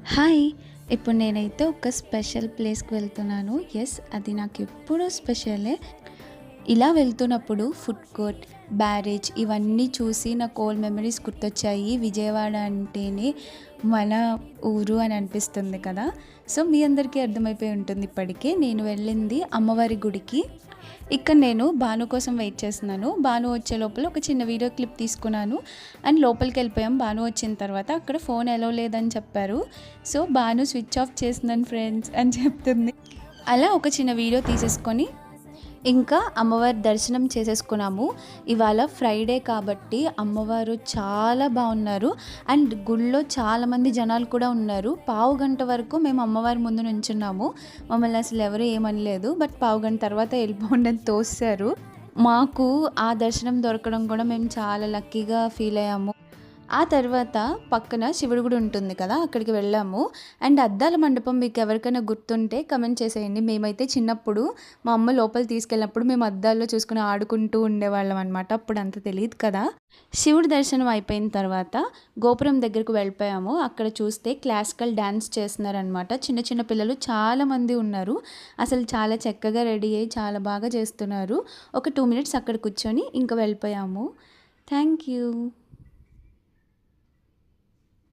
Hi! ఇప్పుడు నేనైతే ఒక స్పెషల్ ప్లేస్‌కి వెళ్తున్నాను. యెస్, అది నాకెప్పుడూ స్పెషలే. ఇలా వెళ్తున్నప్పుడు ఫుడ్ కోర్ట్, బ్యారేజ్ ఇవన్నీ చూసి నాకు ఓల్డ్ మెమరీస్ గుర్తొచ్చాయి. విజయవాడ అంటేనే మన ఊరు అని అనిపిస్తుంది కదా! సో, మీ అందరికీ అర్థమైపోయి ఉంటుంది ఇప్పటికే. నేను వెళ్ళింది అమ్మవారి గుడికి. ఇక్కడ నేను భాను కోసం వెయిట్ చేస్తున్నాను. భాను వచ్చే లోపల ఒక చిన్న వీడియో క్లిప్ తీసుకున్నాను. అండ్ లోపలికెళ్ళిపోయాం. భాను వచ్చిన తర్వాత అక్కడ ఫోన్ అలో లేదని చెప్పారు. సో, భాను స్విచ్ ఆఫ్ చేసిందని ఫ్రెండ్స్ అని చెప్తుంది. అలా ఒక చిన్న వీడియో తీసేసుకొని ఇంకా అమ్మవారి దర్శనం చేసేసుకున్నాము. ఇవాళ ఫ్రైడే కాబట్టి అమ్మవారు చాలా బాగున్నారు. అండ్ గుడిలో చాలామంది జనాలు కూడా ఉన్నారు. పావుగంట వరకు మేము అమ్మవారి ముందు నుంచున్నాము. మమ్మల్ని అసలు ఎవరు ఏమనలేదు. బట్ పావుగంట తర్వాత వెళ్ళిపోండి అని తోసేశారు. మాకు ఆ దర్శనం దొరకడం కూడా మేము చాలా లక్కీగా ఫీల్ అయ్యాము. ఆ తర్వాత పక్కన శివుడి గుడి ఉంటుంది కదా, అక్కడికి వెళ్ళాము. అండ్ అద్దాల మండపం మీకు ఎవరికైనా గుర్తుంటే కమెంట్ చేసేయండి. మేమైతే చిన్నప్పుడు మా అమ్మ లోపల తీసుకెళ్ళినప్పుడు మేము అద్దాల్లో చూసుకుని ఆడుకుంటూ ఉండేవాళ్ళం అనమాట. అప్పుడు అంత తెలియదు కదా. శివుడి దర్శనం అయిపోయిన తర్వాత గోపురం దగ్గరకు వెళ్ళిపోయాము. అక్కడ చూస్తే క్లాసికల్ డ్యాన్స్ చేస్తున్నారనమాట. చిన్న చిన్న పిల్లలు చాలామంది ఉన్నారు. అసలు చాలా చక్కగా రెడీ అయ్యి చాలా బాగా చేస్తున్నారు. ఒక 2 మినిట్స్ అక్కడ కూర్చొని ఇంకా వెళ్ళిపోయాము. Thank you.